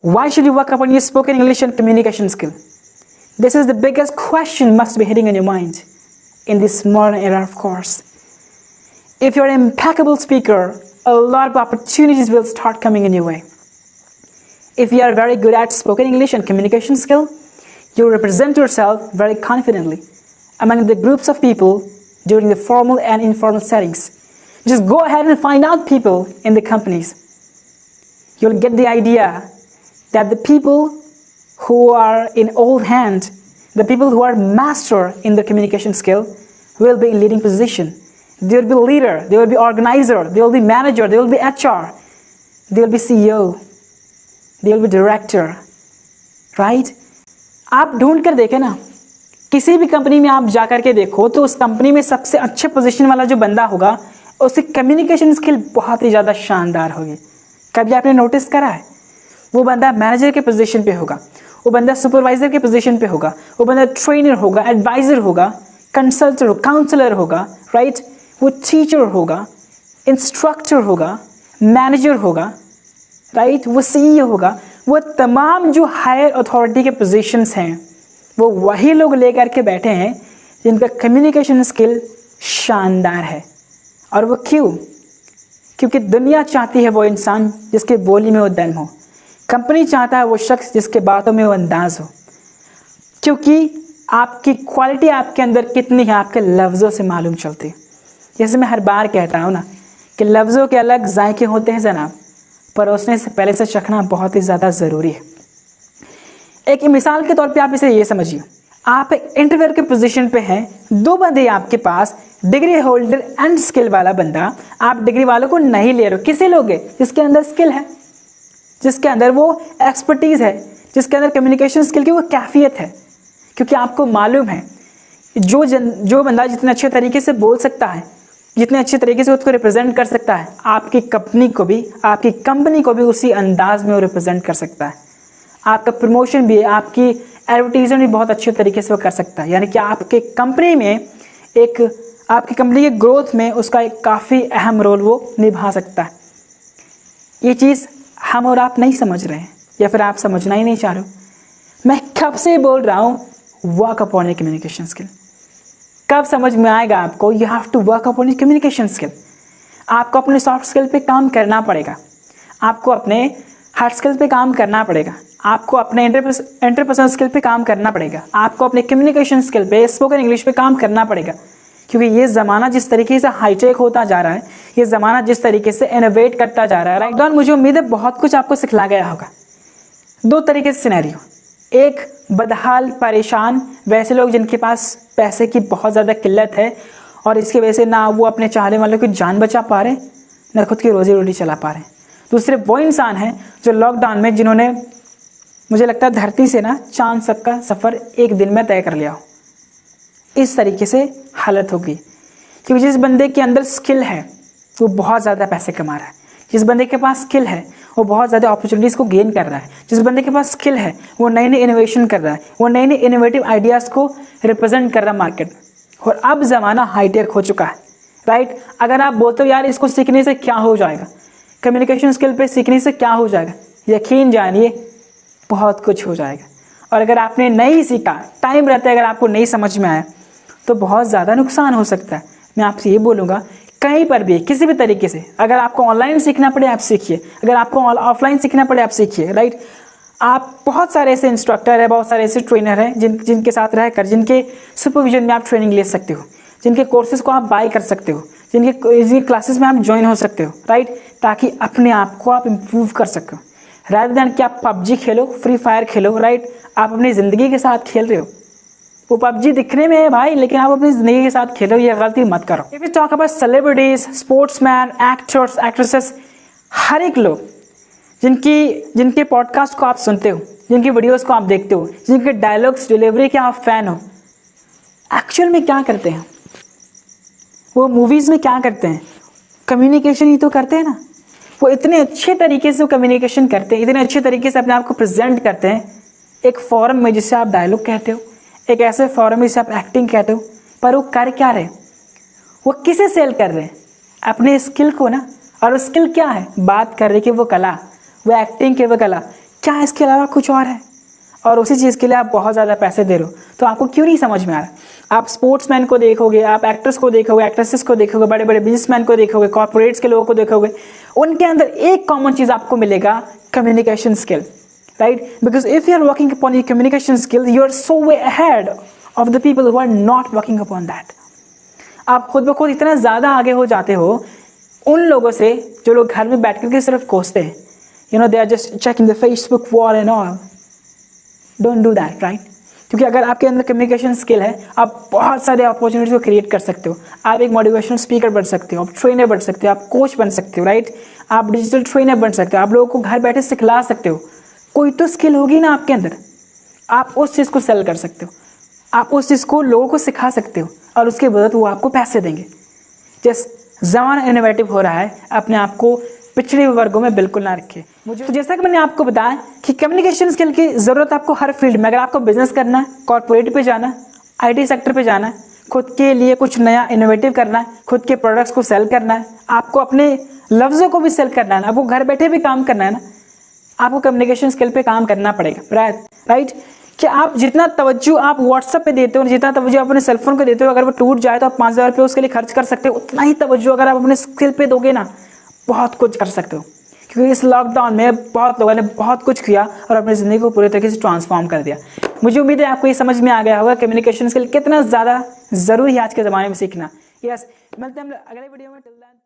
Why should you work upon your spoken English and communication skill? This is the biggest question must be hitting in your mind in this modern era, of course. If you're an impeccable speaker, a lot of opportunities will start coming in your way. If you are very good at spoken English and communication skill, you represent yourself very confidently among the groups of people during the formal and informal settings. Just go ahead and find out people in the companies. You'll get the idea that the people who are in old hand, the people who are master in the communication skill will be in leading position. They will be leader, they will be organizer, they will be manager, they will be HR, they will be CEO, they will be director, right? आप ढूंढ कर देखें ना, किसी भी company में आप जाकर के देखो तो उस कंपनी में सबसे अच्छे पोजीशन वाला जो बंदा होगा उसकी कम्युनिकेशन स्किल बहुत ही ज़्यादा शानदार होगी। कभी आपने नोटिस करा है? वो बंदा मैनेजर के पोजीशन पे होगा, वो बंदा सुपरवाइजर के पोजीशन पे होगा, वो बंदा ट्रेनर होगा, एडवाइजर होगा, कंसल्टर काउंसलर होगा, राइट? वो टीचर होगा, इंस्ट्रक्टर होगा, मैनेजर होगा, राइट? वो सीईओ होगा। वो तमाम जो हायर अथॉरिटी के पोजीशंस हैं वो वही लोग लेकर के बैठे हैं जिनका कम्युनिकेशन स्किल शानदार है। और वो क्यों? क्योंकि दुनिया चाहती है वो इंसान जिसके बोली में वो दम हो, कंपनी चाहता है वो शख्स जिसके बातों में वो अंदाज हो। क्योंकि आपकी क्वालिटी आपके अंदर कितनी है आपके लफ्ज़ों से मालूम चलती है। जैसे मैं हर बार कहता हूँ ना कि लफ्ज़ों के अलग जायके होते हैं जनाब, परोसने से पहले से चखना बहुत ही ज़्यादा ज़रूरी है। एक मिसाल के तौर पे आप इसे ये समझिए, आप एक इंटरव्यूअर के पोजीशन पे हैं, दो बंदे आपके पास, डिग्री होल्डर एंड स्किल वाला बंदा। आप डिग्री वालों को नहीं ले रहे हो, किसे लोगे? जिसके अंदर स्किल है, जिसके अंदर वो एक्सपर्टीज़ है, जिसके अंदर कम्युनिकेशन स्किल की वो कैफियत है। क्योंकि आपको मालूम है जो बंदा जितने अच्छे तरीके से बोल सकता है, जितने अच्छे तरीके से उसको रिप्रेजेंट कर सकता है, आपकी कंपनी को भी उसी अंदाज में वो रिप्रेजेंट कर सकता है। आपका प्रमोशन भी, आपकी एडवर्टीजमेंट भी बहुत अच्छे तरीके से वो कर सकता है। यानी कि आपकी कंपनी के ग्रोथ में उसका एक काफ़ी अहम रोल वो निभा सकता है। ये चीज़ हम और आप नहीं समझ रहे हैं, या फिर आप समझना ही नहीं चाह रहे हो। मैं कब से बोल रहा हूँ work upon your communication skill. कब समझ में आएगा आपको? You have to work upon your communication skill. आपको अपने सॉफ्ट स्किल पे काम करना पड़ेगा, आपको अपने हार्ड स्किल पे काम करना पड़ेगा, आपको अपने इंटरपर्सनल स्किल पे काम करना पड़ेगा, आपको अपने कम्युनिकेशन स्किल पे, स्पोकन इंग्लिश पे काम करना पड़ेगा। क्योंकि ये ज़माना जिस तरीके से हाईटेक होता जा रहा है, ये ज़माना जिस तरीके से इनोवेट करता जा रहा है, लॉकडाउन मुझे उम्मीद है बहुत कुछ आपको सिखला गया होगा। दो तरीके से सिनेरियो, एक बदहाल परेशान वैसे लोग जिनके पास पैसे की बहुत ज़्यादा किल्लत है और इसकी वजह से ना वो अपने चाहने वालों की जान बचा पा रहे, ना खुद की रोजी रोटी चला पा रहे। दूसरे वो इंसान हैं जो लॉकडाउन में जिन्होंने, मुझे लगता है, धरती से ना चांद तक का सफ़र एक दिन में तय कर लिया हो। इस तरीके से हालत होगी। क्योंकि जिस बंदे के अंदर स्किल है वो बहुत ज़्यादा पैसे कमा रहा है, जिस बंदे के पास स्किल है वो बहुत ज़्यादा अपॉर्चुनिटीज़ को गेन कर रहा है, जिस बंदे के पास स्किल है वो नई नई इनोवेशन कर रहा है, वो नई नई इनोवेटिव आइडियाज़ को रिप्रेजेंट कर रहा है मार्केट में। और अब ज़माना हाईटेक हो चुका है, राइट? अगर आप बोलते हो यार इसको सीखने से क्या हो जाएगा, कम्युनिकेशन स्किल पे सीखने से क्या हो जाएगा, यकीन जानिए बहुत कुछ हो जाएगा। और अगर आपने नहीं सीखा, टाइम रहता है, अगर आपको नहीं समझ में आया तो बहुत ज़्यादा नुकसान हो सकता है। मैं आपसे ये बोलूँगा, कहीं पर भी किसी भी तरीके से अगर आपको ऑनलाइन सीखना पड़े आप सीखिए, अगर आपको ऑफलाइन सीखना पड़े आप सीखिए, राइट? आप बहुत सारे ऐसे इंस्ट्रक्टर हैं, बहुत सारे ऐसे ट्रेनर हैं जिनके साथ रहकर, जिनके सुपरविजन में आप ट्रेनिंग ले सकते हो, जिनके कोर्सेज़ को आप बाय कर सकते हो, जिनके क्लासेस में आप ज्वाइन हो सकते हो, राइट? ताकि अपने आप को आप इम्प्रूव कर सको। रादर देन कि आप पबजी खेलो, फ्री फायर खेलो, राइट? आप अपनी ज़िंदगी के साथ खेल रहे हो। वो पबजी दिखने में है भाई, लेकिन आप अपनी ज़िंदगी के साथ खेलो, ये गलती मत करो। If you talk about celebrities, sportsman, actors, actresses, हर एक लोग जिनके पॉडकास्ट को आप सुनते हो, जिनकी वीडियोस को आप देखते हो, जिनके डायलॉग्स डिलीवरी के आप फ़ैन हो, एक्चुअल में क्या करते हैं? वो मूवीज़ में क्या करते हैं? कम्युनिकेशन ही तो करते हैं ना। वो इतने अच्छे तरीके से कम्युनिकेशन करते हैं, इतने अच्छे तरीके से अपने आप को प्रेजेंट करते हैं एक फॉरम में जिसे आप डायलॉग कहते हो, एक ऐसे फॉरम में जिसे आप एक्टिंग कहते हो। पर वो कर क्या रहे? वो किसे सेल कर रहे हैं? अपने स्किल को ना। और वो स्किल क्या है? बात करने की वो कला, वो एक्टिंग की वो कला, क्या इसके अलावा कुछ और है, और उसी चीज़ के लिए आप बहुत ज़्यादा पैसे दे रहे हो, तो आपको क्यों नहीं समझ में आ रहा। आप स्पोर्ट्समैन को देखोगे, आप एक्टर्स को देखोगे, एक्ट्रेसेस को देखोगे, बड़े बड़े बिजनेसमैन को देखोगे, कॉर्पोरेट्स के लोगों को देखोगे, उनके अंदर एक कॉमन चीज़ आपको मिलेगा, communication skill, right. Because if you are working upon your communication skill, you are so way ahead of the people who are not working upon that. आप खुद ब खुद इतना ज़्यादा आगे हो जाते हो उन लोगों से जो लोग घर में बैठ करके सिर्फ कोसते हैं, you know, they are just checking the Facebook wall and all. Don't do that, right. क्योंकि अगर आपके अंदर कम्युनिकेशन स्किल है, आप बहुत सारे अपॉर्चुनिटीज को क्रिएट कर सकते हो। आप एक मोटिवेशनल स्पीकर बन सकते हो, आप ट्रेनर बन सकते हो, आप कोच बन सकते हो, राइट। आप डिजिटल ट्रेनर बन सकते हो, आप लोगों को घर बैठे सिखला सकते हो। कोई तो स्किल होगी ना आपके अंदर, आप उस चीज़ को सेल कर सकते हो, आप उस चीज़ को लोगों को सिखा सकते हो, और उसके बदौलत वो आपको पैसे देंगे। जैसे ज़माना इनोवेटिव हो रहा है, अपने आप को पिछड़े वर्गों में बिल्कुल ना रखें। मुझे तो जैसा कि मैंने आपको बताया कि कम्युनिकेशन स्किल की ज़रूरत आपको हर फील्ड में, अगर आपको बिजनेस करना है, कॉर्पोरेट पे जाना है, आईटी सेक्टर पे जाना है, खुद के लिए कुछ नया इनोवेटिव करना है, खुद के प्रोडक्ट्स को सेल करना है, आपको अपने लफ्ज़ों को भी सेल करना है ना, आपको घर बैठे भी काम करना है ना, आपको कम्युनिकेशन स्किल पे काम करना पड़ेगा, राइट। कि आप जितना तवज्जो आप व्हाट्सएप पे देते हो, जितना तवज्जो आप अपने सेलफोन को देते हो, अगर वो टूट जाए तो आप 5,000 रुपये उसके लिए खर्च कर सकते हो, उतना ही तवज्जो अगर आप अपने स्किल पे दोगे ना, बहुत कुछ कर सकते हो। क्योंकि इस लॉकडाउन में बहुत लोगों ने बहुत कुछ किया और अपनी ज़िंदगी को पूरी तरीके से ट्रांसफॉर्म कर दिया। मुझे उम्मीद है आपको ये समझ में आ गया होगा कम्युनिकेशन स्किल कितना ज़्यादा ज़रूरी है आज के ज़माने में सीखना। यस, मिलते हैं हम अगले वीडियो में। Till then